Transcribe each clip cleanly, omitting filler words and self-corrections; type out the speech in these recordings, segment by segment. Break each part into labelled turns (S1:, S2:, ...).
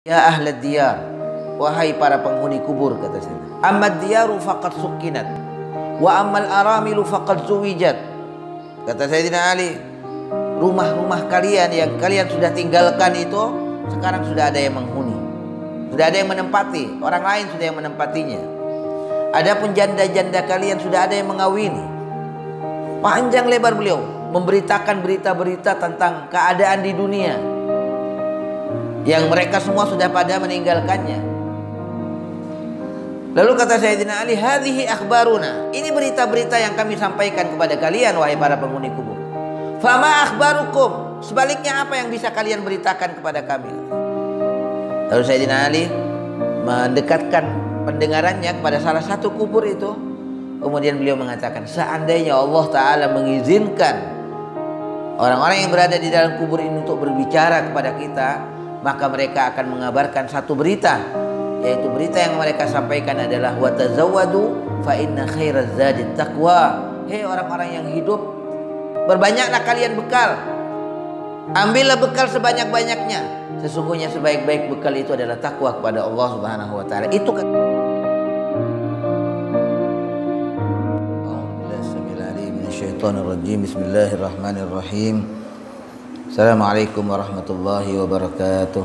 S1: Ya ahlad diyar, wahai para penghuni kubur, kata saya. Ammad diyaru faqad sukinat, wa ammal aramilu faqad zuwijat. Kata Sayyidina Ali, rumah-rumah kalian yang kalian sudah tinggalkan itu sekarang sudah ada yang menghuni, sudah ada yang menempati, orang lain sudah yang menempatinya. Adapun janda-janda kalian sudah ada yang mengawini. Panjang lebar beliau memberitakan berita-berita tentang keadaan di dunia yang mereka semua sudah pada meninggalkannya. Lalu kata Sayyidina Ali, hadhihi akhbaruna, ini berita-berita yang kami sampaikan kepada kalian wahai para penghuni kubur. Fama akhbarukum, sebaliknya apa yang bisa kalian beritakan kepada kami? Lalu Sayyidina Ali mendekatkan pendengarannya kepada salah satu kubur itu. Kemudian beliau mengatakan, seandainya Allah Ta'ala mengizinkan orang-orang yang berada di dalam kubur ini untuk berbicara kepada kita, maka mereka akan mengabarkan satu berita, yaitu berita yang mereka sampaikan adalah wa tazawwadu fa inna khairaz zadi taqwa. Hei orang-orang yang hidup, berbanyaklah kalian bekal, ambillah bekal sebanyak-banyaknya, sesungguhnya sebaik-baik bekal itu adalah takwa kepada Allah Subhanahu wa taala. Itu kan Bismillahirrahmanirrahim. Assalamualaikum warahmatullahi wabarakatuh.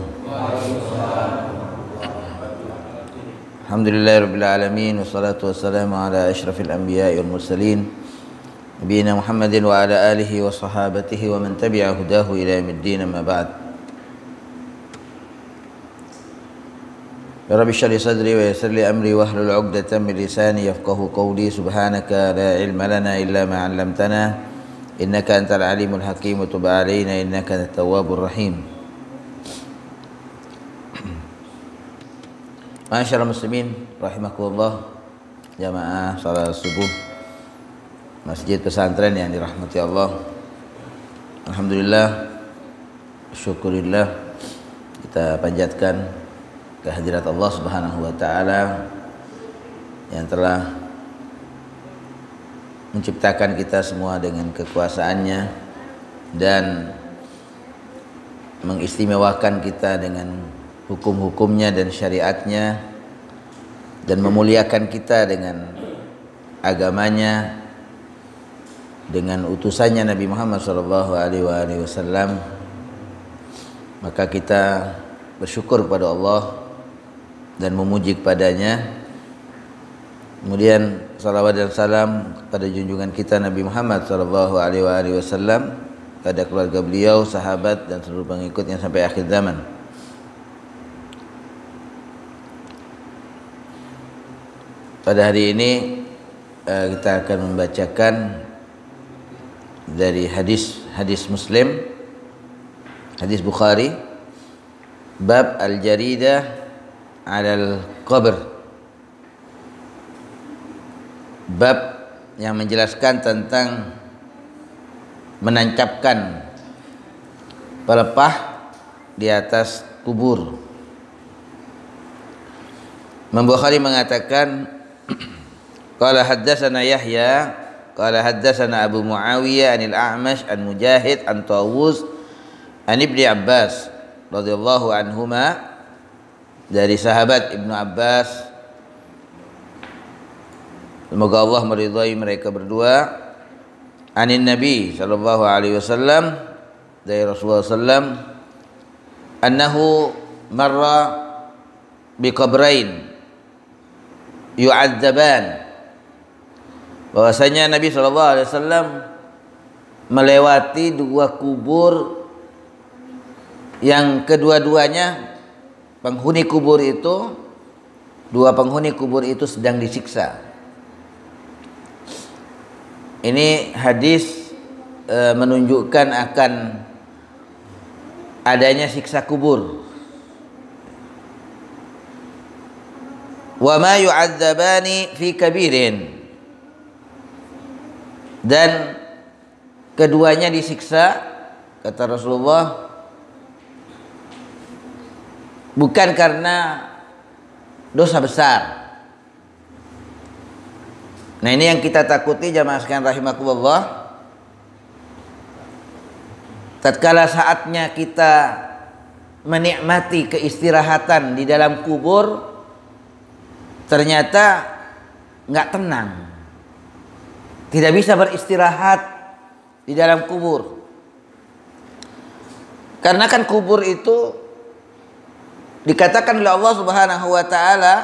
S1: Alhamdulillahirabbil alamin, wassalatu wassalamu ala asyrafil anbiya'i wal mursalin nabiyina Muhammadin wa ala alihi wa sahabatihi wa man tabi'a hudahu ila yaumiddin, amma ba'd. Ya Rabbi shrah li sadri wa yassir li amri wahlul 'uqdatam min lisani yafqahu qawli. Subhanaka la ilma lana illa ma 'allamtana innaka antal alimul hakim, wa tub alaina innaka antat tawwabur rahim. Masyaallah muslimin rahimakumullah, jamaah salat subuh Masjid Pesantren yang dirahmati Allah. Alhamdulillah, syukurillah, kita panjatkan kehadirat Allah Subhanahu wa taala yang telah menciptakan kita semua dengan kekuasaannya dan mengistimewakan kita dengan hukum-hukumnya dan syariatnya, dan memuliakan kita dengan agamanya, dengan utusannya Nabi Muhammad SAW. Maka kita bersyukur kepada Allah dan memuji kepadanya. Kemudian salawat dan salam kepada junjungan kita Nabi Muhammad SAW, pada keluarga beliau, sahabat dan seluruh pengikutnya sampai akhir zaman. Pada hari ini kita akan membacakan dari hadis Muslim, hadis Bukhari, bab al-jaridah 'alal qabr, bab yang menjelaskan tentang menancapkan pelepah di atas kubur. Imam Bukhari mengatakan, qala haddatsana Yahya qala haddatsana Abu Muawiyah anil A'mash an Mujahid an Tawus an Ibnu Abbas radhiyallahu anhuma, dari sahabat Ibnu Abbas, semoga Allah meridhai mereka berdua, anin Nabi sallallahu alaihi wasallam, dari Rasulullah sallam, annahu marra biqabrain yu'adzaban, bahwasanya Nabi sallallahu alaihi wasallam melewati dua kubur yang kedua-duanya penghuni kubur itu, dua penghuni kubur itu sedang disiksa. Ini hadis menunjukkan akan adanya siksa kubur. Wa ma yu'adzabani fi kabirin, dan keduanya disiksa, kata Rasulullah, bukan karena dosa besar. Nah, ini yang kita takuti jamaah sekalian rahimakumullah. Tatkala saatnya kita menikmati keistirahatan di dalam kubur, ternyata nggak tenang, tidak bisa beristirahat di dalam kubur. Karena kan kubur itu dikatakan oleh Allah Subhanahu wa taala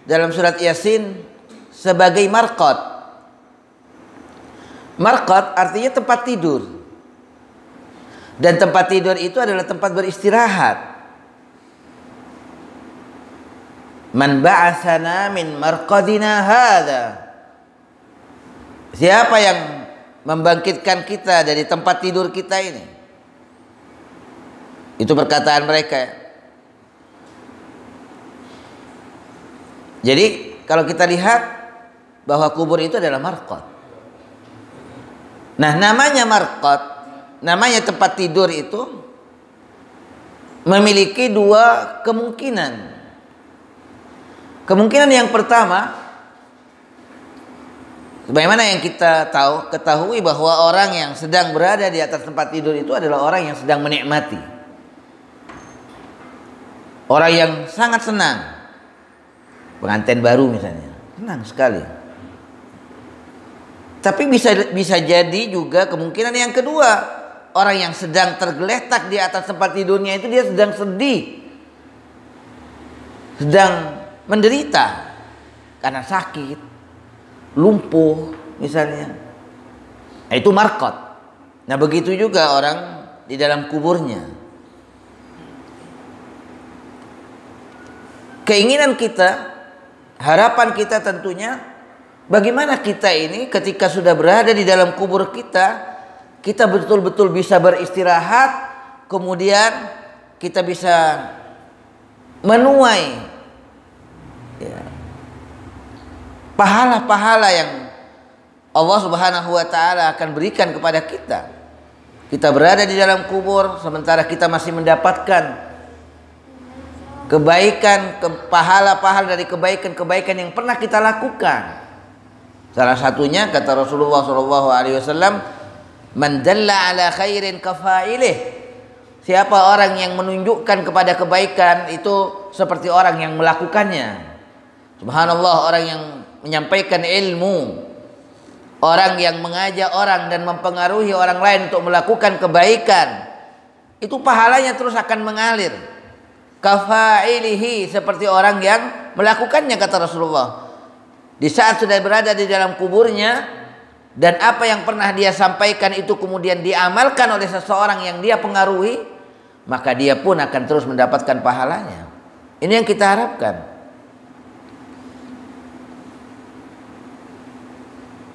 S1: dalam surat Yasin sebagai marqad. Marqad artinya tempat tidur. Dan tempat tidur itu adalah tempat beristirahat. Man ba'atsana min marqadina hadza. Siapa yang membangkitkan kita dari tempat tidur kita ini? Itu perkataan mereka. Jadi kalau kita lihat bahwa kubur itu adalah marqad. Nah, namanya marqad, namanya tempat tidur itu memiliki dua kemungkinan. Kemungkinan yang pertama, sebagaimana yang kita ketahui bahwa orang yang sedang berada di atas tempat tidur itu adalah orang yang sedang menikmati. Orang yang sangat senang. Pengantin baru misalnya, senang sekali. Tapi bisa jadi juga kemungkinan yang kedua, orang yang sedang tergeletak di atas tempat tidurnya itu dia sedang sedih, sedang menderita karena sakit, lumpuh misalnya. Nah, itu marqad. Nah, begitu juga orang di dalam kuburnya. Keinginan kita, harapan kita tentunya, bagaimana kita ini ketika sudah berada di dalam kubur kita betul-betul bisa beristirahat, kemudian kita bisa menuai pahala-pahala yang Allah Subhanahu wa taala akan berikan kepada kita. Kita berada di dalam kubur sementara kita masih mendapatkan kebaikan, pahala-pahala dari kebaikan-kebaikan yang pernah kita lakukan. Salah satunya kata Rasulullah SAW, man dalla ala khairin kafailih. Siapa orang yang menunjukkan kepada kebaikan itu seperti orang yang melakukannya. Subhanallah, orang yang menyampaikan ilmu, orang yang mengajak orang dan mempengaruhi orang lain untuk melakukan kebaikan, itu pahalanya terus akan mengalir. Kafailihi, seperti orang yang melakukannya, kata Rasulullah. Di saat sudah berada di dalam kuburnya dan apa yang pernah dia sampaikan itu kemudian diamalkan oleh seseorang yang dia pengaruhi, maka dia pun akan terus mendapatkan pahalanya. Ini yang kita harapkan.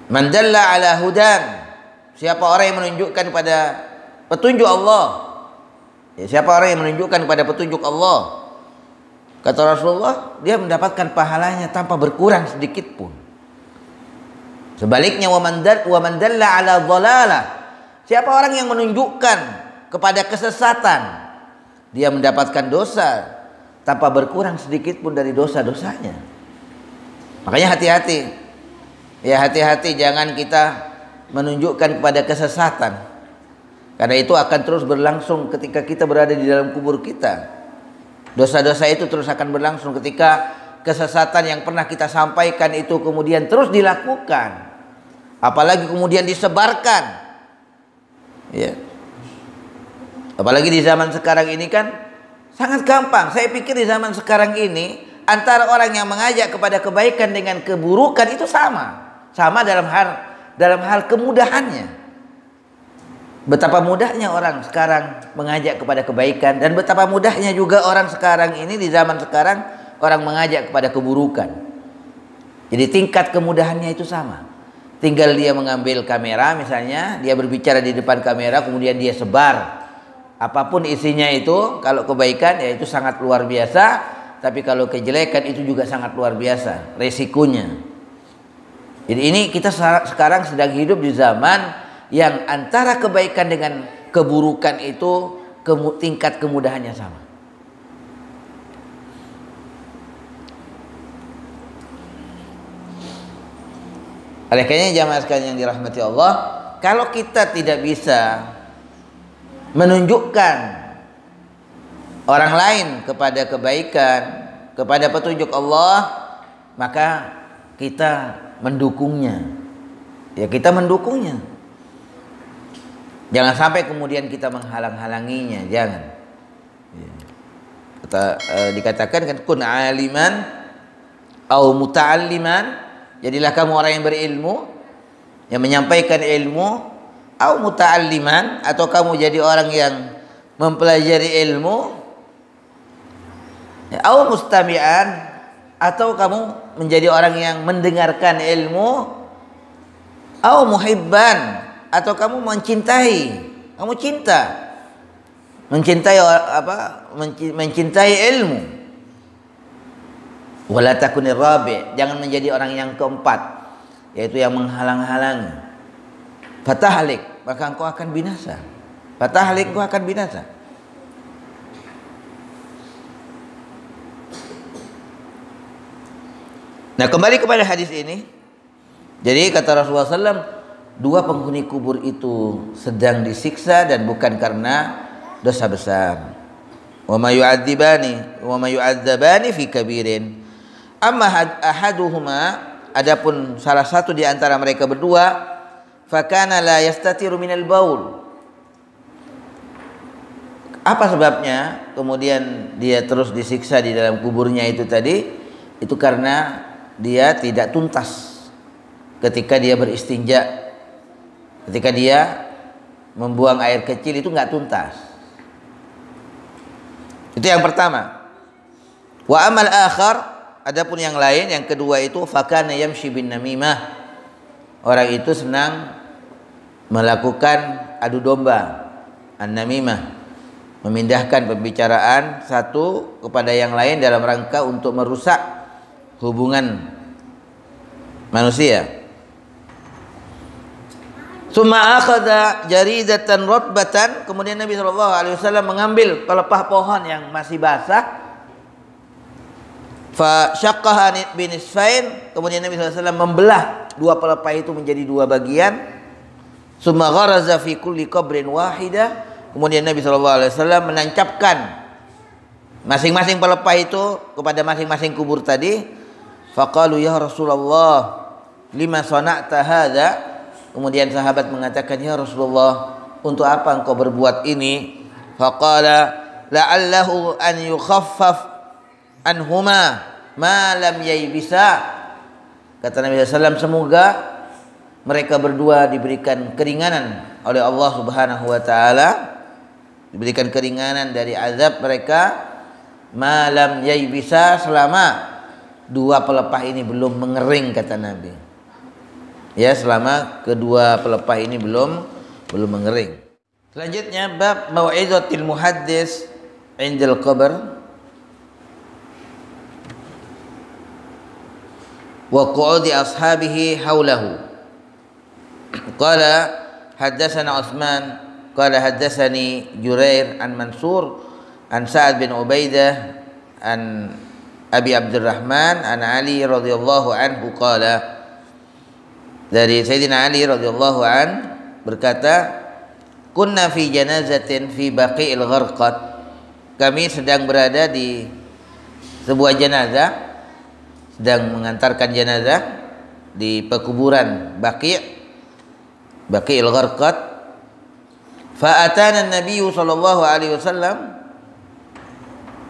S1: Man dalla ala hudan, siapa orang yang menunjukkan pada petunjuk Allah. Siapa orang yang menunjukkan kepada petunjuk Allah, kata Rasulullah, dia mendapatkan pahalanya tanpa berkurang sedikit pun. Sebaliknya, wa man dalla ala dhalalah, siapa orang yang menunjukkan kepada kesesatan, dia mendapatkan dosa tanpa berkurang sedikit pun dari dosa-dosanya. Makanya hati-hati. Ya, hati-hati jangan kita menunjukkan kepada kesesatan. Karena itu akan terus berlangsung ketika kita berada di dalam kubur kita. Dosa-dosa itu terus akan berlangsung ketika kesesatan yang pernah kita sampaikan itu kemudian terus dilakukan. Apalagi kemudian disebarkan. Ya. Apalagi di zaman sekarang ini kan sangat gampang. Saya pikir di zaman sekarang ini antara orang yang mengajak kepada kebaikan dengan keburukan itu sama. Sama dalam hal kemudahannya. Betapa mudahnya orang sekarang mengajak kepada kebaikan dan betapa mudahnya juga orang sekarang ini di zaman sekarang orang mengajak kepada keburukan. Jadi tingkat kemudahannya itu sama. Tinggal dia mengambil kamera misalnya, dia berbicara di depan kamera kemudian dia sebar. Apapun isinya itu, kalau kebaikan ya itu sangat luar biasa, tapi kalau kejelekan itu juga sangat luar biasa resikonya. Jadi ini kita sekarang sedang hidup di zaman yang antara kebaikan dengan keburukan itu tingkat kemudahannya sama. Oleh karena jamaah sekalian yang dirahmati Allah, kalau kita tidak bisa menunjukkan orang lain kepada kebaikan, kepada petunjuk Allah, maka kita mendukungnya. Ya, kita mendukungnya. Jangan sampai kemudian kita menghalang-halanginya, jangan. Ya. Dikatakan kan kun aliman au muta'alliman, jadilah kamu orang yang berilmu, yang menyampaikan ilmu, au muta'alliman, atau kamu jadi orang yang mempelajari ilmu, au mustami'an, atau kamu menjadi orang yang mendengarkan ilmu, au muhibban, atau kamu mencintai, kamu cinta, mencintai apa? Mencintai ilmu. Wala takunir rabi', jangan menjadi orang yang keempat, yaitu yang menghalang-halangi. Fatahlik, maka engkau akan binasa. Fatahlik, engkau akan binasa. Nah, kembali kepada hadis ini. Jadi kata Rasulullah SAW, dua penghuni kubur itu sedang disiksa dan bukan karena dosa besar. Wa ma yu'adzabani fi kabirin. Amma ahaduhuma, adapun salah satu di antara mereka berdua, fakana la yastatiru minal baul. Apa sebabnya kemudian dia terus disiksa di dalam kuburnya itu tadi? Itu karena dia tidak tuntas ketika dia beristinja. Ketika dia membuang air kecil itu nggak tuntas. Itu yang pertama. Wa amal akhar, adapun yang lain, yang kedua itu fakana yamshi bin namimah. Orang itu senang melakukan adu domba, an-namimah, memindahkan pembicaraan satu kepada yang lain dalam rangka untuk merusak hubungan manusia. Summa akhadha jaridatan rotbatan, kemudian Nabi SAW mengambil pelepah pohon yang masih basah, fa syaqqaha binisfain, kemudian Nabi SAW membelah dua pelepah itu menjadi dua bagian. Summa gharaza fi kulli qabrin wahidah, kemudian Nabi SAW menancapkan masing-masing pelepah itu kepada masing-masing kubur tadi. Faqalu ya Rasulullah lima sana'ta hadza, kemudian sahabat mengatakan, ya Rasulullah, untuk apa engkau berbuat ini? Faqala la'allahu an yukhaffaf anhuma ma lam yaybisa. Kata Nabi SAW, semoga mereka berdua diberikan keringanan oleh Allah Subhanahu wa taala, diberikan keringanan dari azab mereka, ma lam yaybisa, selama dua pelepah ini belum mengering, kata Nabi. Ya, selama kedua pelepah ini belum mengering. Selanjutnya bab mau'izatil muhaddis 'indal qabr wa qu'udi ashabihi haulahu. Qala haddatsana Utsman qala haddatsani Jurair an Mansur an Sa'ad bin Ubaidah an Abi Abdurrahman an Ali radhiyallahu anhu qala, dari Sayyidina Ali radhiyallahu an berkata, kunna fi janazatin fi Baqi'il Gharqad, kami sedang berada di sebuah jenazah, sedang mengantarkan jenazah di pekuburan Baqi'il Gharqad. Fa atana an-nabiy sallallahu alaihi wasallam,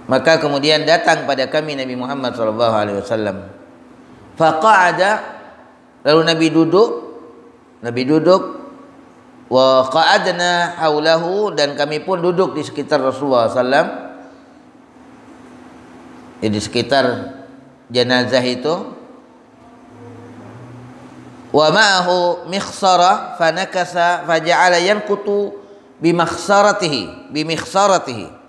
S1: maka kemudian datang pada kami Nabi Muhammad sallallahu alaihi wasallam. Fa qa'ada, lalu Nabi duduk, wa qa'adna haulahu, dan kami pun duduk di sekitar Rasulullah SAW, ya, di sekitar jenazah itu. Wa ma'ahu mikhsara fanakasa faja'ala yanqutu bimikhsaratihi.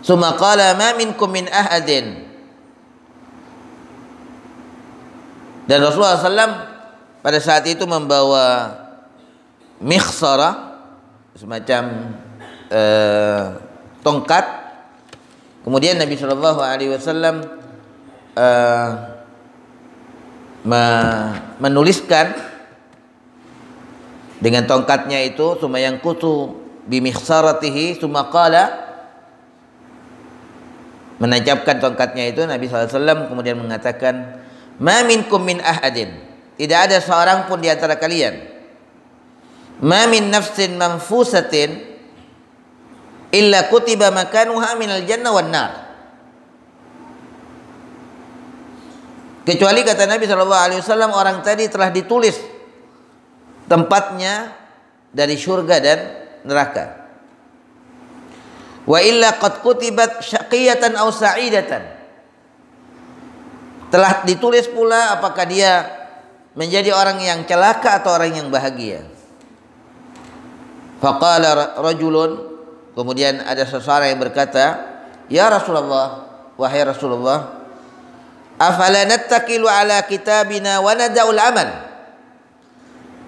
S1: Summa qala ma minkum min ahadin. Dan Rasulullah SAW pada saat itu membawa mikhsara, semacam tongkat. Kemudian Nabi SAW menuliskan dengan tongkatnya itu, summa yanqutu bimikhsaratihi, summa qala, menancapkan tongkatnya itu, Nabi SAW kemudian mengatakan, ma minkum min ahadin, tidak ada seorang pun di antara kalian, ma min nafsin manfusatin illa kutiba makanuha minal jannah wan nar. Kecuali kata Nabi SAW, orang tadi telah ditulis tempatnya dari surga dan neraka. Wa illa qad kutibat syaqiyatan aw sa'idatan, telah ditulis pula apakah dia menjadi orang yang celaka atau orang yang bahagia. Faqala rajulun, kemudian ada seseorang yang berkata, ya Rasulullah, wahai Rasulullah, afala nattakilu ala kitabina wa nada'ul amal,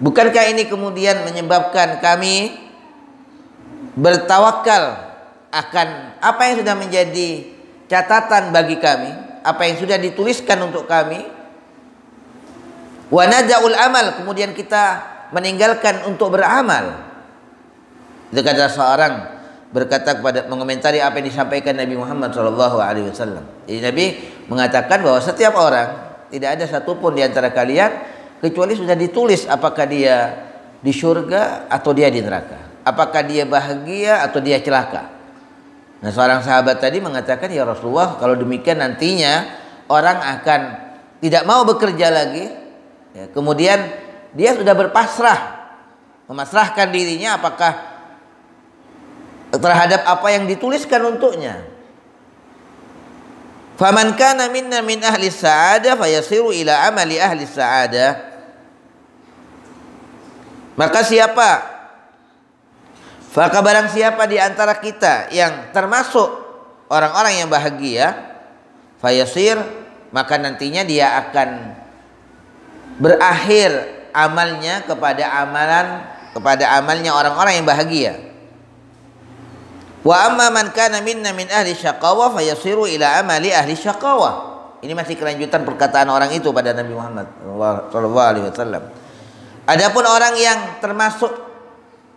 S1: bukankah ini kemudian menyebabkan kami bertawakal akan apa yang sudah menjadi catatan bagi kami, apa yang sudah dituliskan untuk kami, wa nada'ul amal, kemudian kita meninggalkan untuk beramal. Itu kata seorang berkata kepada, mengomentari apa yang disampaikan Nabi Muhammad SAW. Jadi Nabi mengatakan bahwa setiap orang, tidak ada satupun di antara kalian kecuali sudah ditulis apakah dia di surga atau dia di neraka, apakah dia bahagia atau dia celaka. Nah, seorang sahabat tadi mengatakan, ya Rasulullah, kalau demikian nantinya orang akan tidak mau bekerja lagi, ya, kemudian dia sudah berpasrah, memasrahkan dirinya apakah terhadap apa yang dituliskan untuknya. Faman kana minna min ahli sa'adah fayasiru ila amali ahli sa'adah. Maka barang siapa di antara kita yang termasuk orang-orang yang bahagia, fayasir, maka nantinya dia akan berakhir amalnya kepada amalnya orang-orang yang bahagia. Wa amma man kana minna min ahli syaqawah fayasiru ila amali ahli syaqawah. Ini masih kelanjutan perkataan orang itu pada Nabi Muhammad SAW. Adapun orang yang termasuk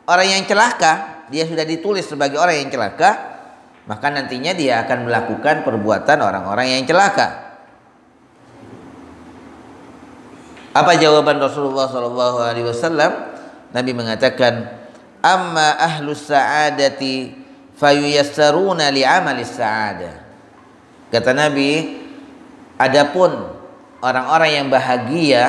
S1: orang yang celaka, dia sudah ditulis sebagai orang yang celaka, maka nantinya dia akan melakukan perbuatan orang-orang yang celaka. Apa jawaban Rasulullah SAW? Nabi mengatakan, amma ahlus sa'adati fayuyassaruna li'amalis sa'adah. Kata Nabi, adapun orang-orang yang bahagia,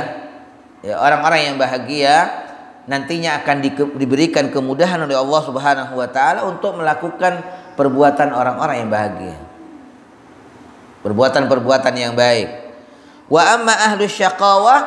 S1: ya, orang-orang yang bahagia nantinya akan diberikan kemudahan oleh Allah Subhanahu wa taala untuk melakukan perbuatan orang-orang yang bahagia, perbuatan-perbuatan yang baik. Wa amma ahlus syaqawah,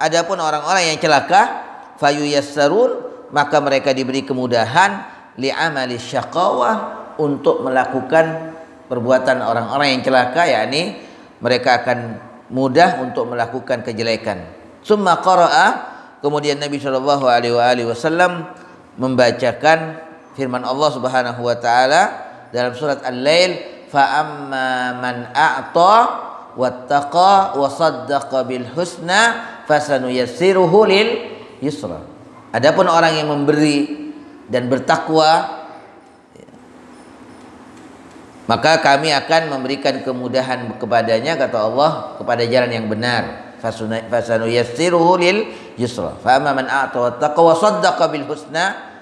S1: adapun orang-orang yang celaka, fayuyassarun, maka mereka diberi kemudahan li'amali syaqawah, untuk melakukan perbuatan orang-orang yang celaka, yakni mereka akan mudah untuk melakukan kejelekan. Summa qara'a, kemudian Nabi SAW membacakan firman Allah Subhanahu wa taala dalam surat Al-Lail, fa amma man a'ta wattaqa wa saddaqa bil husna fasanuyassiruhu lil yusra. Adapun orang yang memberi dan bertakwa, maka kami akan memberikan kemudahan kepadanya, kata Allah, kepada jalan yang benar. Fasanuyassiruhu lil yusra. Fa amma man a'ta wattaqa wa saddaqa bil husna,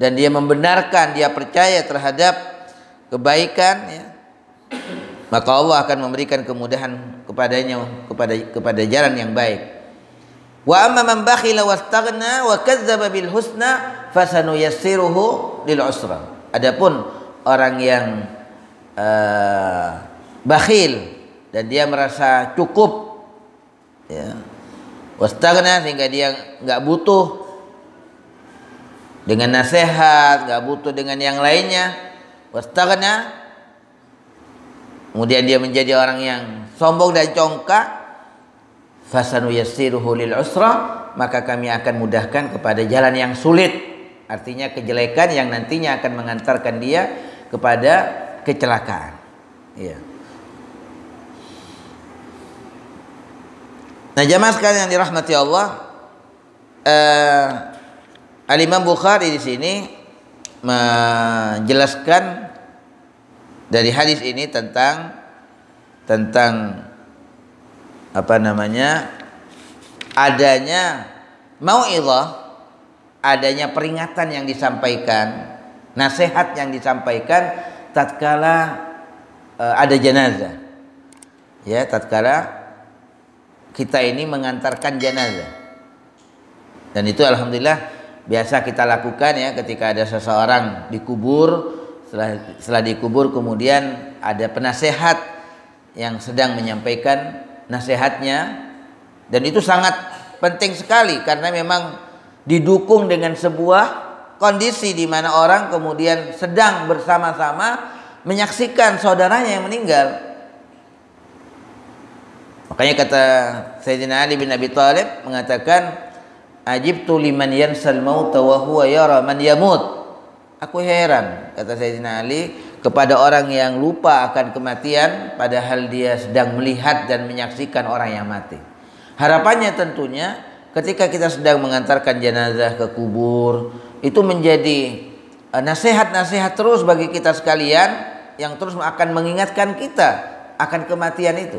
S1: dan dia membenarkan, dia percaya terhadap kebaikan, ya, maka Allah akan memberikan kemudahan kepadanya kepada jalan yang baik. Wa amma man bakhila wastaghna wa kadzdzaba bil husna fasanuyassiruhu lil usra. Adapun orang yang bakhil dan dia merasa cukup, ya, wastaghna, sehingga dia nggak butuh dengan nasihat, nggak butuh dengan yang lainnya, wastaghna, kemudian dia menjadi orang yang sombong dan congkak, fasanuyassiruhu lil usra, maka kami akan mudahkan kepada jalan yang sulit, artinya kejelekan yang nantinya akan mengantarkan dia kepada kecelakaan, ya. Nah, jamaah sekalian yang dirahmati Allah, Al-Imam Bukhari di sini menjelaskan dari hadis ini tentang tentang adanya mau'izah, adanya peringatan yang disampaikan, nasihat yang disampaikan tatkala ada jenazah. Ya, tatkala kita ini mengantarkan jenazah. Dan itu alhamdulillah biasa kita lakukan ya, ketika ada seseorang dikubur, setelah dikubur kemudian ada penasehat yang sedang menyampaikan nasihatnya, dan itu sangat penting sekali karena memang didukung dengan sebuah kondisi di mana orang kemudian sedang bersama-sama menyaksikan saudaranya yang meninggal. Makanya kata Sayyidina Ali bin Abi Thalib mengatakan, ajibtu liman yansal mauta wa huwa yara man yamut. Aku heran, kata Sayyidina Ali, kepada orang yang lupa akan kematian padahal dia sedang melihat dan menyaksikan orang yang mati. Harapannya tentunya ketika kita sedang mengantarkan jenazah ke kubur, itu menjadi nasihat-nasihat terus bagi kita sekalian yang terus akan mengingatkan kita akan kematian itu.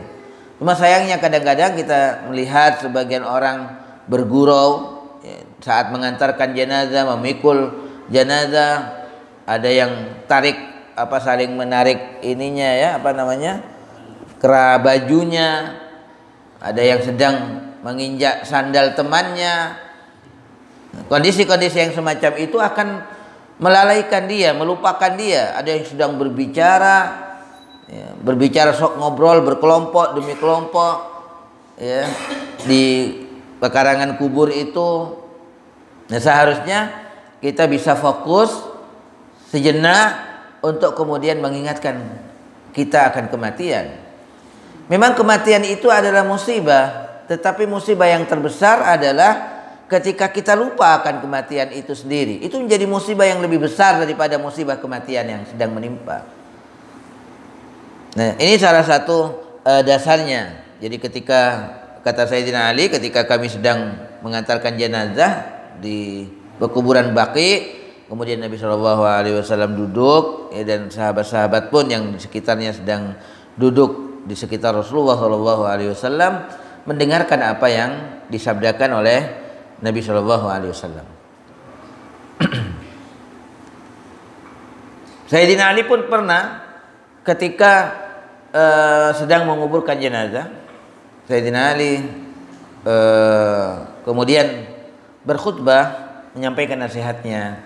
S1: Cuma sayangnya kadang-kadang kita melihat sebagian orang bergurau saat mengantarkan jenazah, memikul jenazah, ada yang saling menarik ininya ya, kera bajunya, ada yang sedang menginjak sandal temannya. Kondisi-kondisi yang semacam itu akan melalaikan dia, melupakan dia. Ada yang sedang berbicara, ya, sok ngobrol berkelompok demi kelompok, ya, di pekarangan kubur itu. Nah, seharusnya kita bisa fokus sejenak untuk kemudian mengingatkan kita akan kematian. Memang kematian itu adalah musibah, tetapi musibah yang terbesar adalah ketika kita lupa akan kematian itu sendiri. Itu menjadi musibah yang lebih besar daripada musibah kematian yang sedang menimpa. Nah, ini salah satu dasarnya. Jadi ketika kata Sayyidina Ali, ketika kami sedang mengantarkan jenazah di pekuburan Baqi, kemudian Nabi SAW duduk, ya, dan sahabat-sahabat pun yang di sekitarnya sedang duduk di sekitar Rasulullah SAW mendengarkan apa yang disabdakan oleh Nabi SAW. Sayyidina Ali pun pernah ketika sedang menguburkan jenazah, Sayyidina Ali kemudian berkhutbah menyampaikan nasihatnya,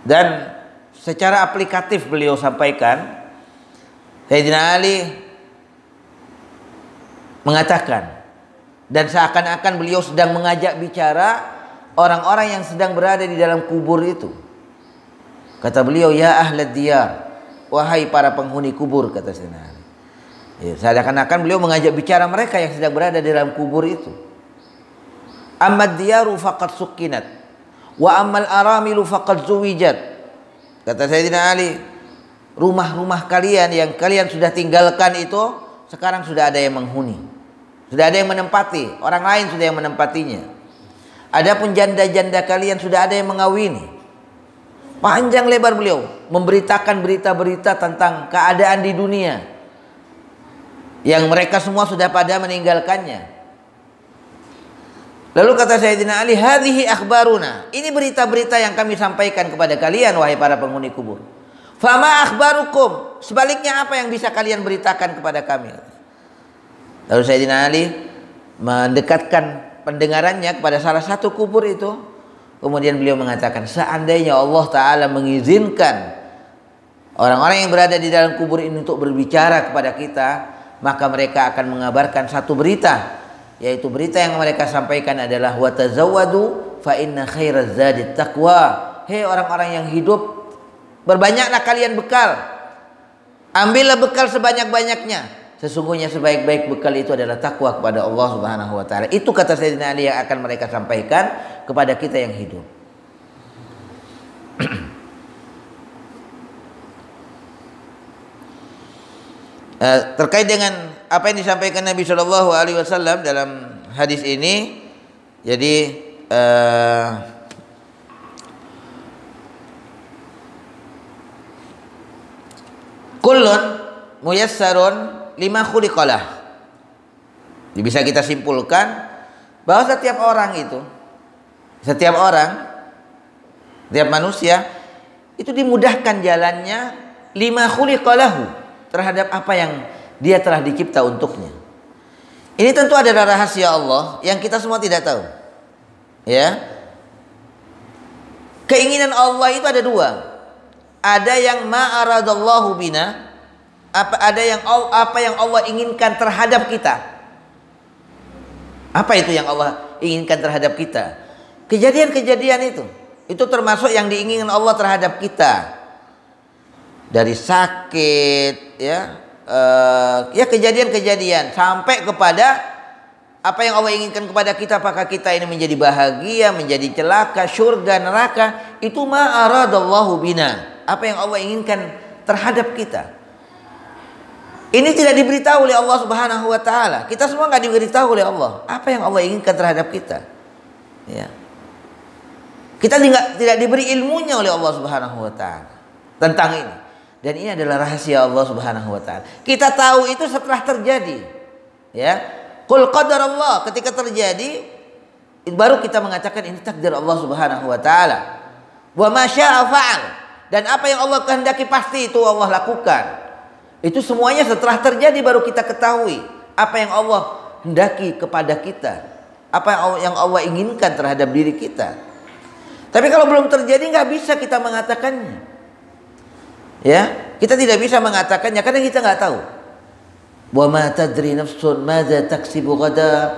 S1: dan secara aplikatif beliau sampaikan. Sayyidina Ali mengatakan, dan seakan-akan beliau sedang mengajak bicara orang-orang yang sedang berada di dalam kubur itu. Kata beliau, ya ahlad diyar, wahai para penghuni kubur, kata Sayyidina Ali. Ya, seakan-akan beliau mengajak bicara mereka yang sedang berada di dalam kubur itu. Ammad diyaru faqad sukinat wa ammal aramilu faqad zuwijat. Kata Sayyidina Ali, rumah-rumah kalian yang kalian sudah tinggalkan itu sekarang sudah ada yang menghuni, sudah ada yang menempati, orang lain sudah yang menempatinya. Adapun janda-janda kalian sudah ada yang mengawini. Panjang lebar beliau memberitakan berita-berita tentang keadaan di dunia yang mereka semua sudah pada meninggalkannya. Lalu kata Sayyidina Ali, hadhihi akhbaruna, ini berita-berita yang kami sampaikan kepada kalian wahai para penghuni kubur. Fama akhbarukum, sebaliknya apa yang bisa kalian beritakan kepada kami? Lalu Sayyidina Ali mendekatkan pendengarannya kepada salah satu kubur itu. Kemudian beliau mengatakan, seandainya Allah Ta'ala mengizinkan orang-orang yang berada di dalam kubur ini untuk berbicara kepada kita, maka mereka akan mengabarkan satu berita, yaitu berita yang mereka sampaikan adalah wa tazawwadu fa inna khairaz zadi taqwa. Hei orang-orang yang hidup, berbanyaklah kalian bekal. Ambillah bekal sebanyak-banyaknya. Sesungguhnya sebaik-baik bekal itu adalah takwa kepada Allah Subhanahu wa taala. Itu kata Sayyidina Ali yang akan mereka sampaikan kepada kita yang hidup. Terkait dengan apa yang disampaikan Nabi Shallallahu alaihi wasallam dalam hadis ini, jadi kullun muyassarun lima khuliqalah. Bisa kita simpulkan bahwa setiap manusia itu dimudahkan jalannya lima khuliqalahu, terhadap apa yang dia telah dicipta untuknya. Ini tentu adalah rahasia Allah yang kita semua tidak tahu. Ya. Keinginan Allah itu ada dua. Ada yang ma'aradallahu bina, ada yang apa yang Allah inginkan terhadap kita. Apa itu yang Allah inginkan terhadap kita? Kejadian-kejadian itu termasuk yang diinginkan Allah terhadap kita. Dari sakit, ya kejadian-kejadian sampai kepada apa yang Allah inginkan kepada kita, apakah kita ini menjadi bahagia, menjadi celaka, surga, neraka, itu ma'aradallahu bina, apa yang Allah inginkan terhadap kita. Ini tidak diberitahu oleh Allah Subhanahu wa taala. Kita semua enggak diberitahu oleh Allah apa yang Allah inginkan terhadap kita. Ya. Kita tidak diberi ilmunya oleh Allah Subhanahu wa taala tentang ini. Dan ini adalah rahasia Allah Subhanahu wa taala. Kita tahu itu setelah terjadi. Ya. Qul qadarallah, ketika terjadi baru kita mengatakan ini takdir Allah Subhanahu wa taala. Wa ma syaa fa'al, dan apa yang Allah kehendaki pasti itu Allah lakukan. Itu semuanya setelah terjadi baru kita ketahui apa yang Allah hendaki kepada kita, apa yang Allah inginkan terhadap diri kita. Tapi kalau belum terjadi nggak bisa kita mengatakannya. Ya, kita tidak bisa mengatakannya karena kita nggak tahu. Wa ma tadri nafsun madza taksibu ghada.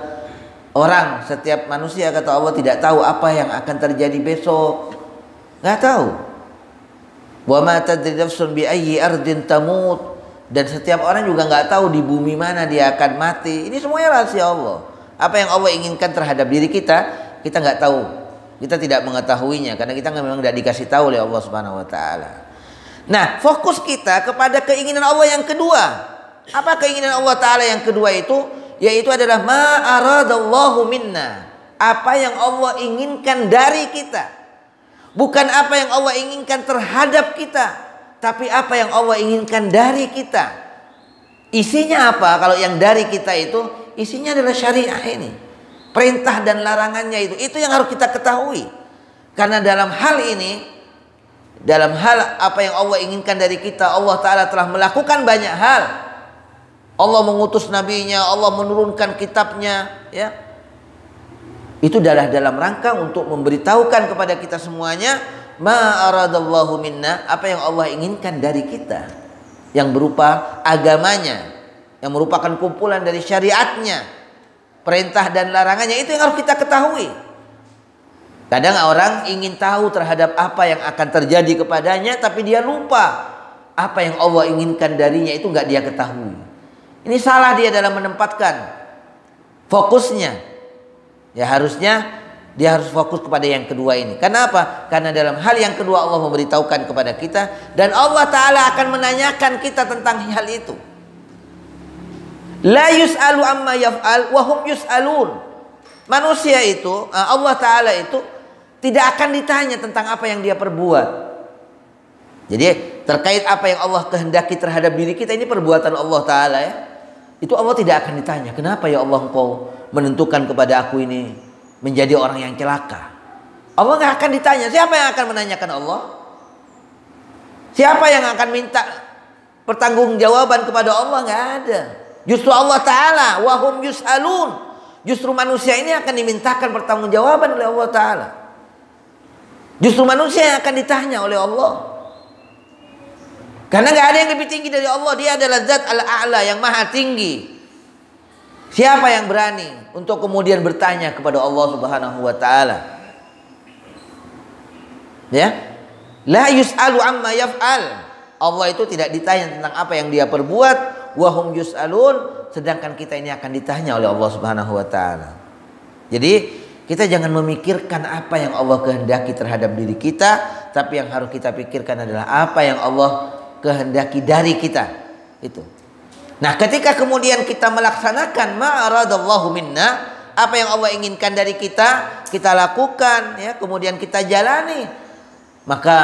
S1: Orang, setiap manusia kata Allah tidak tahu apa yang akan terjadi besok. Nggak tahu. Wa ma tadri nafsun bi ayyi ardin tamut. Dan setiap orang juga nggak tahu di bumi mana dia akan mati. Ini semuanya rahasia Allah. Apa yang Allah inginkan terhadap diri kita nggak tahu. Kita tidak mengetahuinya karena kita memang tidak dikasih tahu oleh Allah Subhanahu wa taala. Nah, fokus kita kepada keinginan Allah yang kedua. Apa keinginan Allah taala yang kedua itu? Yaitu adalah ma aradallahu minna. Apa yang Allah inginkan dari kita. Bukan apa yang Allah inginkan terhadap kita, tapi apa yang Allah inginkan dari kita. Isinya apa? Kalau yang dari kita itu isinya adalah syariah ini. Perintah dan larangannya itu yang harus kita ketahui. Karena dalam hal ini, dalam hal apa yang Allah inginkan dari kita, Allah Ta'ala telah melakukan banyak hal. Allah mengutus nabinya, Allah menurunkan kitabnya, ya. Itu adalah dalam rangka untuk memberitahukan kepada kita semuanya ma aradallahu minna, apa yang Allah inginkan dari kita, yang berupa agamanya, yang merupakan kumpulan dari syariatnya, perintah dan larangannya, itu yang harus kita ketahui. Kadang orang ingin tahu terhadap apa yang akan terjadi kepadanya, tapi dia lupa apa yang Allah inginkan darinya, itu nggak dia ketahui. Ini salah dia dalam menempatkan fokusnya. Ya harusnya dia harus fokus kepada yang kedua ini. Kenapa? Karena dalam hal yang kedua Allah memberitahukan kepada kita, dan Allah Ta'ala akan menanyakan kita tentang hal itu. La yus'alu amma yaf'al wa hum yus'alun. Manusia itu, Allah Ta'ala itu tidak akan ditanya tentang apa yang dia perbuat. Jadi terkait apa yang Allah kehendaki terhadap diri kita, ini perbuatan Allah Ta'ala, ya. Itu Allah tidak akan ditanya, kenapa ya Allah engkau menentukan kepada aku ini menjadi orang yang celaka. Allah nggak akan ditanya. Siapa yang akan menanyakan Allah? Siapa yang akan minta pertanggungjawaban kepada Allah? Nggak ada. Justru Allah Ta'ala, wahum yus'alun. Justru manusia ini akan dimintakan pertanggungjawaban oleh Allah Ta'ala. Justru manusia yang akan ditanya oleh Allah. Karena nggak ada yang lebih tinggi dari Allah. Dia adalah Zat al-A'la yang maha tinggi. Siapa yang berani untuk kemudian bertanya kepada Allah Subhanahu wa taala? Ya. La yus'alu amma yaf'al. Allah itu tidak ditanya tentang apa yang dia perbuat, wa hum yus'alun, sedangkan kita ini akan ditanya oleh Allah Subhanahu wa taala. Jadi, kita jangan memikirkan apa yang Allah kehendaki terhadap diri kita, tapi yang harus kita pikirkan adalah apa yang Allah kehendaki dari kita. Itu. Nah, ketika kemudian kita melaksanakan ma aradallahu minna, apa yang Allah inginkan dari kita lakukan, ya, kemudian kita jalani, maka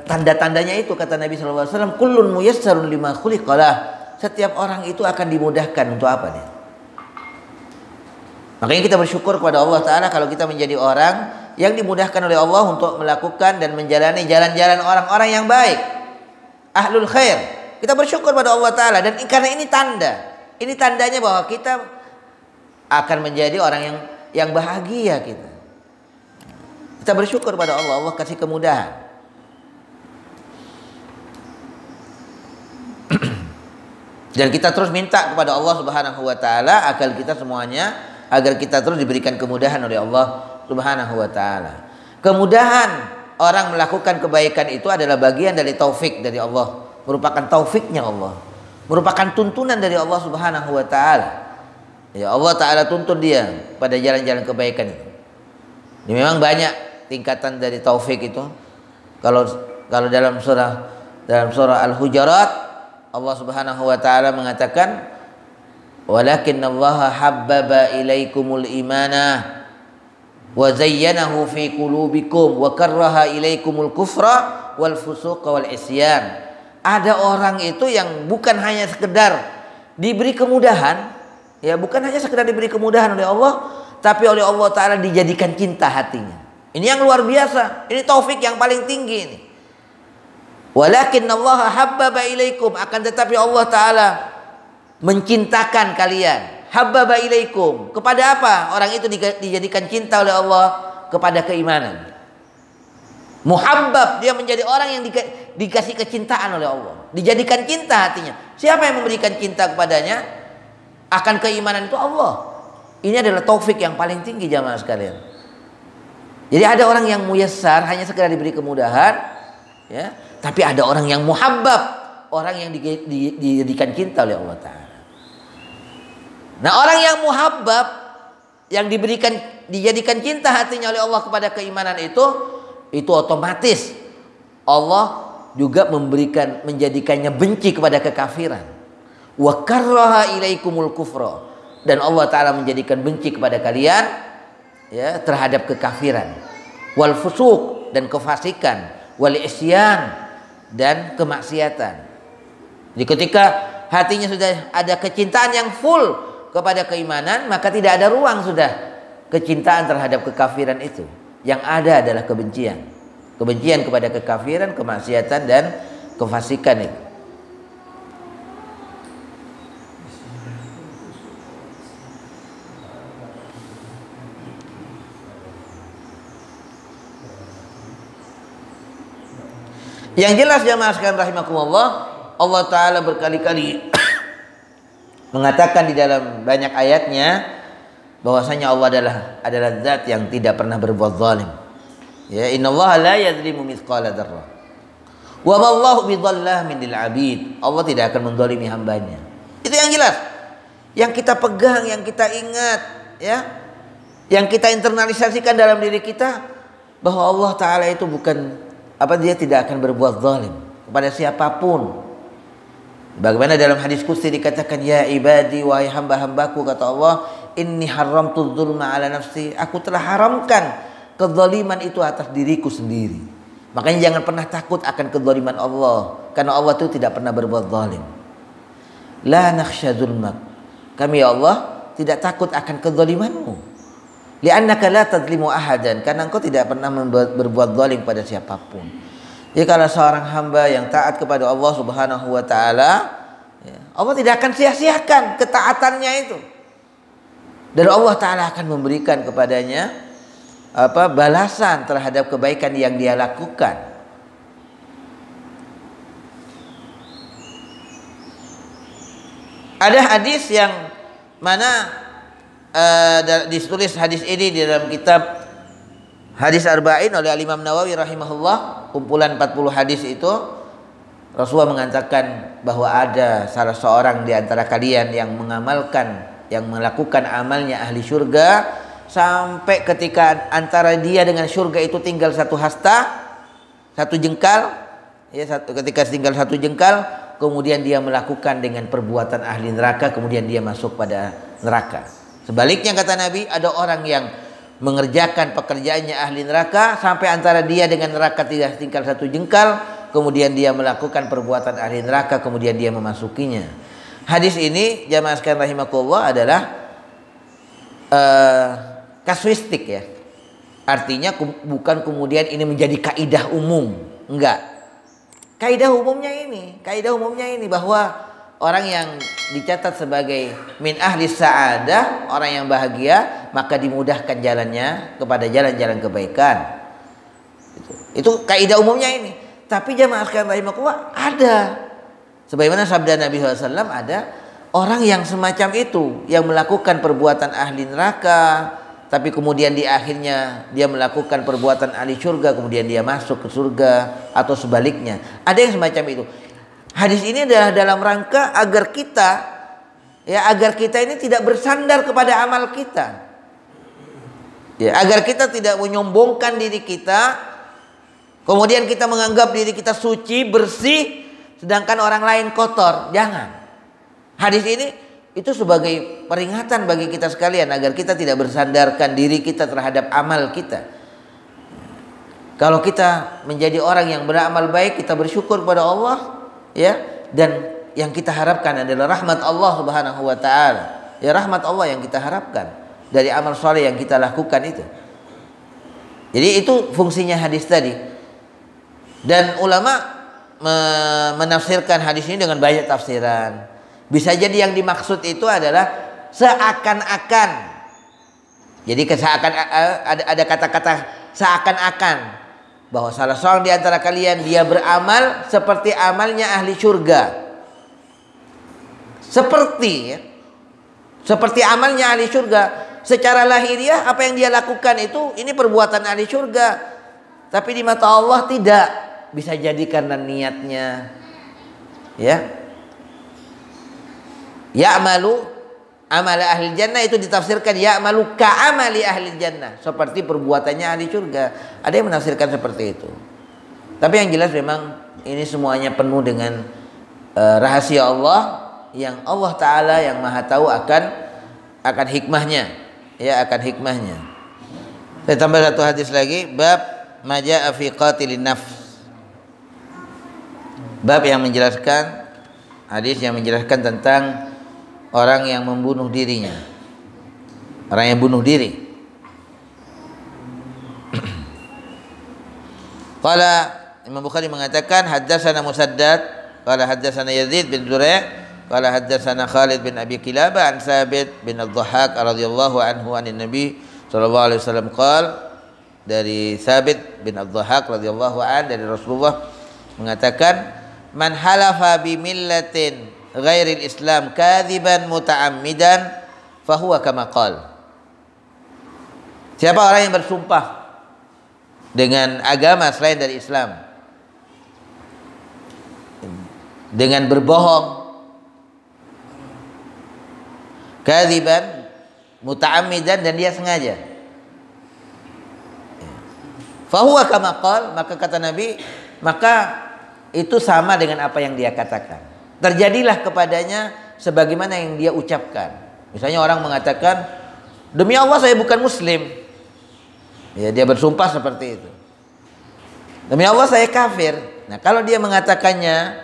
S1: tanda-tandanya itu kata Nabi SAW, kullun muyassarun lima khuliqalah. setiap orang itu akan dimudahkan untuk apa nih? Makanya kita bersyukur kepada Allah Ta'ala kalau kita menjadi orang yang dimudahkan oleh Allah untuk melakukan dan menjalani jalan-jalan orang-orang yang baik, ahlul khair. Kita bersyukur pada Allah Ta'ala, dan karena ini tanda. Ini tandanya bahwa kita akan menjadi orang yang bahagia kita. Kita bersyukur pada Allah, Allah kasih kemudahan. Dan kita terus minta kepada Allah Subhanahu wa taala agar kita terus diberikan kemudahan oleh Allah Subhanahu wa taala. Kemudahan orang melakukan kebaikan itu adalah bagian dari taufik dari Allah, merupakan taufiknya Allah, merupakan tuntunan dari Allah Subhanahu wa taala. Ya, Allah Taala tuntun dia pada jalan-jalan kebaikan itu. Ini memang banyak tingkatan dari taufik itu. Kalau dalam surah Al-Hujurat, Allah Subhanahu wa taala mengatakan, "Walakinnallaha habbaba ilaikumul imana wa zayyanahu fi qulubikum wa karraha ilaikumul kufra wal fusuqa wal isyan." Ada orang itu yang bukan hanya sekedar diberi kemudahan, ya bukan hanya sekedar diberi kemudahan oleh Allah, tapi oleh Allah Taala dijadikan cinta hatinya. Ini yang luar biasa. Ini taufik yang paling tinggi ini. Walakinnallaha habbaba ilaikum, akan tetapi Allah Ta'ala mencintakan kalian. Habbaba ilaikum, kepada apa orang itu dijadikan cinta oleh Allah? Kepada keimanan. Muhabbab, dia menjadi orang yang dikasih kecintaan oleh Allah, dijadikan cinta hatinya. Siapa yang memberikan cinta kepadanya akan keimanan? Itu Allah. Ini adalah taufik yang paling tinggi jamaah sekalian. Jadi ada orang yang muyassar, hanya sekedar diberi kemudahan, ya. Tapi ada orang yang muhabbab, orang yang dijadikan cinta oleh Allah Ta'ala. Nah, orang yang muhabbab, yang dijadikan cinta hatinya oleh Allah kepada keimanan itu otomatis Allah juga menjadikannya benci kepada kekafiran. Wa karraha ilaikumul kufra, dan Allah Ta'ala menjadikan benci kepada kalian, ya, terhadap kekafiran, wal fusuq, dan kefasikan, wal isyan, dan kemaksiatan. Jadi ketika hatinya sudah ada kecintaan yang full kepada keimanan, maka tidak ada ruang sudah kecintaan terhadap kekafiran itu. Yang ada adalah kebencian. Kebencian kepada kekafiran, kemaksiatan, dan kefasikan itu. Yang jelas jamaah sekalian rahimakumullah, Allah Ta'ala berkali-kali mengatakan di dalam banyak ayatnya bahwasanya Allah adalah zat yang tidak pernah berbuat zalim. Ya, innallaha la yadzlimu mithqala dzarrah. Wa ma Allahu bidzallamin lil 'abid. Allah tidak akan menzalimi hambanya. Itu yang jelas. Yang kita pegang, yang kita ingat, ya. Yang kita internalisasikan dalam diri kita bahwa Allah Ta'ala itu dia tidak akan berbuat zalim kepada siapapun. Bagaimana dalam hadis qudsi dikatakan, ya ibadi, wahai hamba-hambaku, kata Allah, inni haramtu dzulma ala nafsi, aku telah haramkan kezaliman itu atas diriku sendiri. Makanya jangan pernah takut akan kezaliman Allah, karena Allah itu tidak pernah berbuat zalim. La nakhsha dzulmak, kami ya Allah tidak takut akan kezalimanmu. Li'annaka la tadzlimu ahadan, karena engkau tidak pernah berbuat zalim pada siapapun. Jadi kalau seorang hamba yang taat kepada Allah Subhanahu wa taala, ya, Allah tidak akan sia-siakan ketaatannya itu. Dan Allah Ta'ala akan memberikan kepadanya balasan terhadap kebaikan yang dia lakukan. Ada hadis yang mana ditulis hadis ini di dalam kitab Hadis Arba'in oleh Imam Nawawi rahimahullah, kumpulan 40 hadis itu. Rasulullah mengatakan bahwa ada salah seorang di antara kalian yang melakukan amalnya ahli surga, sampai ketika antara dia dengan surga itu tinggal satu hasta, satu jengkal, ya, ketika tinggal satu jengkal, kemudian dia melakukan dengan perbuatan ahli neraka, kemudian dia masuk pada neraka. Sebaliknya kata Nabi, ada orang yang mengerjakan pekerjaannya ahli neraka sampai antara dia dengan neraka tidak tinggal satu jengkal, kemudian dia melakukan perbuatan ahli neraka, kemudian dia memasukinya. Hadis ini jamaah sekalian rahimakumullah adalah kasuistik ya. Artinya bukan kemudian ini menjadi kaidah umum, enggak. Kaidah umumnya ini bahwa orang yang dicatat sebagai min ahli sa'adah, orang yang bahagia, maka dimudahkan jalannya kepada jalan-jalan kebaikan. Itu kaidah umumnya ini. Tapi jamaah sekalian rahimakumullah ada. Sebagaimana sabda Nabi SAW, ada orang yang semacam itu, yang melakukan perbuatan ahli neraka, tapi kemudian di akhirnya dia melakukan perbuatan ahli surga, kemudian dia masuk ke surga, atau sebaliknya. Ada yang semacam itu. Hadis ini adalah dalam rangka agar kita ini tidak bersandar kepada amal kita. Ya, agar kita tidak menyombongkan diri kita, kemudian kita menganggap diri kita suci, bersih, sedangkan orang lain kotor. Jangan. Hadis ini itu sebagai peringatan bagi kita sekalian agar kita tidak bersandarkan diri kita terhadap amal kita. Kalau kita menjadi orang yang beramal baik, kita bersyukur kepada Allah, ya, dan yang kita harapkan adalah rahmat Allah Subhanahu wa taala. Ya, rahmat Allah yang kita harapkan dari amal soleh yang kita lakukan itu. Jadi itu fungsinya hadis tadi. Dan ulama menafsirkan hadis ini dengan banyak tafsiran. Bisa jadi yang dimaksud itu adalah seakan-akan. Jadi ada kata-kata seakan-akan bahwa salah seorang di antara kalian dia beramal seperti amalnya ahli surga. Seperti amalnya ahli surga. Secara lahiriah apa yang dia lakukan itu ini perbuatan ahli surga. Tapi di mata Allah tidak. Bisa jadi karena niatnya, ya. Ya'malu amala ahli jannah itu ditafsirkan ya'malu ka'amali ahli jannah, seperti perbuatannya ahli surga. Ada yang menafsirkan seperti itu. Tapi yang jelas memang ini semuanya penuh dengan rahasia Allah yang Allah Ta'ala yang maha tahu akan hikmahnya, ya, akan hikmahnya. Saya tambah satu hadis lagi, bab maja'a fi qatilin nafs. Bab yang menjelaskan, hadis yang menjelaskan tentang orang yang membunuh dirinya, orang yang bunuh diri. Qala Imam Bukhari mengatakan haddatsana Musaddad, qala haddatsana Yazid bin Zurai', qala haddatsana Khalid bin Abi Kilabah an Sabit bin Ad-Dhahhak radhiyallahu anhu anin Nabi sallallahu alaihi wasallam qala, dari Sabit bin Ad-Dhahhak radhiyallahu an dari Rasulullah mengatakan, man halafa bi millatin ghairil Islam kadziban muta'ammidan fahuwa kama qala. Siapa orang yang bersumpah dengan agama selain dari Islam dengan berbohong, kadziban muta'ammidan, dan dia sengaja, fahuwa kama qala, maka kata Nabi, maka itu sama dengan apa yang dia katakan. Terjadilah kepadanya sebagaimana yang dia ucapkan. Misalnya orang mengatakan, demi Allah saya bukan muslim. Ya, dia bersumpah seperti itu. Demi Allah saya kafir. Nah, kalau dia mengatakannya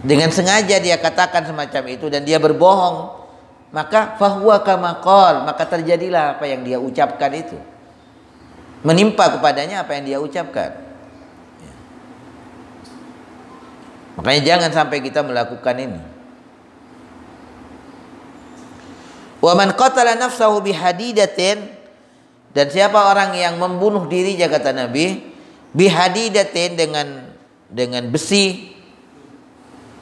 S1: dengan sengaja, dia katakan semacam itu dan dia berbohong, maka fahuwa kama qala, maka terjadilah apa yang dia ucapkan itu. Menimpa kepadanya apa yang dia ucapkan. Makanya jangan sampai kita melakukan ini. Wa man qatala nafsahu bihadidatin, dan siapa orang yang membunuh dirinya, kata Nabi, bihadidatin, dengan besi,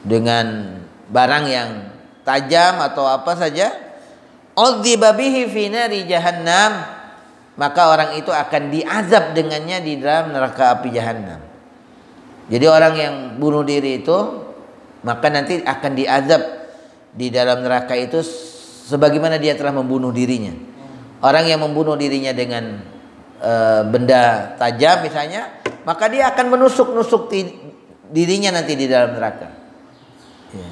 S1: dengan barang yang tajam atau apa saja, udziba bihi fi nari jahannam, maka orang itu akan diazab dengannya di dalam neraka api jahannam. Jadi orang yang bunuh diri itu maka nanti akan diazab di dalam neraka itu sebagaimana dia telah membunuh dirinya. Orang yang membunuh dirinya dengan benda tajam misalnya, maka dia akan menusuk-nusuk dirinya nanti di dalam neraka. Ya.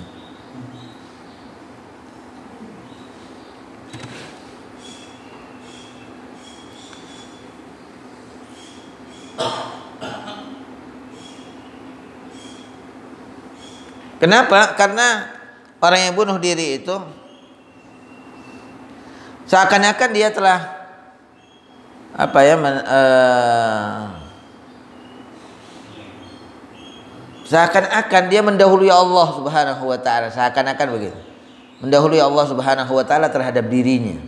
S1: Kenapa? Karena orang yang bunuh diri itu seakan-akan dia telah seakan-akan dia mendahului Allah Subhanahu wa taala, seakan-akan begitu. Mendahului Allah Subhanahu wa taala terhadap dirinya.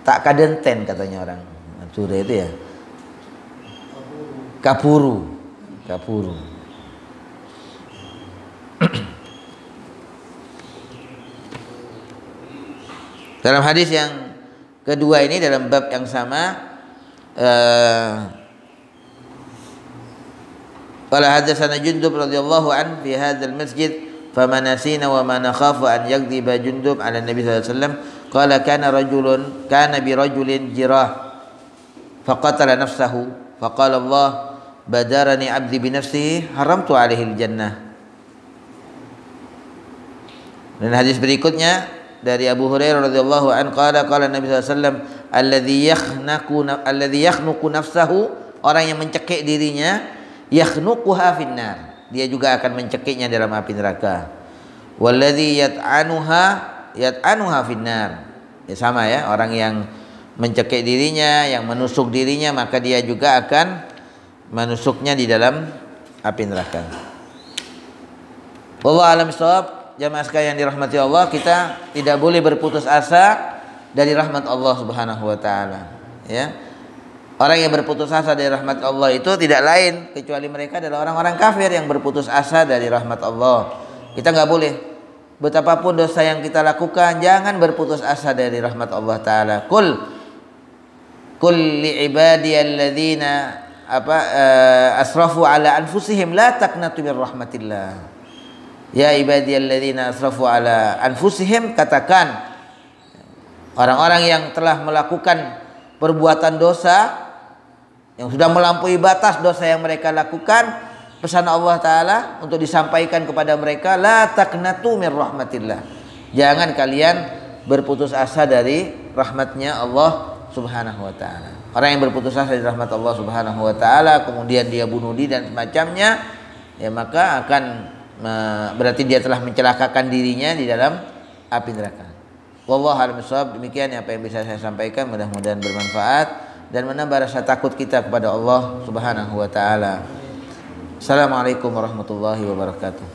S1: Tak kadenten katanya orang Madura itu ya. Kapuru. Dalam hadis yang kedua ini dalam bab yang sama qala hadatsana Jundub radhiyallahu an fi hadzal masjid faman nasina wa ma nakhafu an yakdziba Jundub ala Nabi sallallahu alaihi wasallam qala kana bi rajulin jirah faqatala nafsahu faqala Allah badarani 'abdi bi nafsihi haramtu 'alaihi al-jannah. Dan hadis berikutnya dari Abu Hurairah radhiyallahu an qala Nabi sallallahu alaihi wasallam alladhi yakhnuqu nafsahu, orang yang mencekik dirinya, yakhnuquha finnar, dia juga akan mencekiknya dalam api neraka. Walladhi yat'anuha finnar, ya sama ya, orang yang mencekik dirinya, yang menusuk dirinya, maka dia juga akan menusuknya di dalam api neraka. Wallahu a'lam bishawab. Jamaah sekalian yang dirahmati Allah, kita tidak boleh berputus asa dari rahmat Allah Subhanahu wa taala, ya. Orang yang berputus asa dari rahmat Allah itu tidak lain kecuali mereka adalah orang-orang kafir yang berputus asa dari rahmat Allah. Kita nggak boleh, betapapun dosa yang kita lakukan, jangan berputus asa dari rahmat Allah taala. Qul li ibadiyalladzina asrafu ala anfusihim la taqnatu min rahmatillah. Ya ibadiyalladzina asrafu ala anfusihim, katakan orang-orang yang telah melakukan perbuatan dosa, yang sudah melampaui batas dosa yang mereka lakukan, pesan Allah taala untuk disampaikan kepada mereka, la taqnatu min rahmatillah, jangan kalian berputus asa dari rahmatnya Allah Subhanahu wa taala. Orang yang berputus asa dari rahmat Allah Subhanahu wa taala kemudian dia bunuh diri dan semacamnya, ya maka akan berarti dia telah mencelakakan dirinya di dalam api neraka. Wallahu a'lam bishawab. Demikian apa yang bisa saya sampaikan, mudah-mudahan bermanfaat dan menambah rasa takut kita kepada Allah Subhanahu wa taala. Assalamualaikum warahmatullahi wabarakatuh.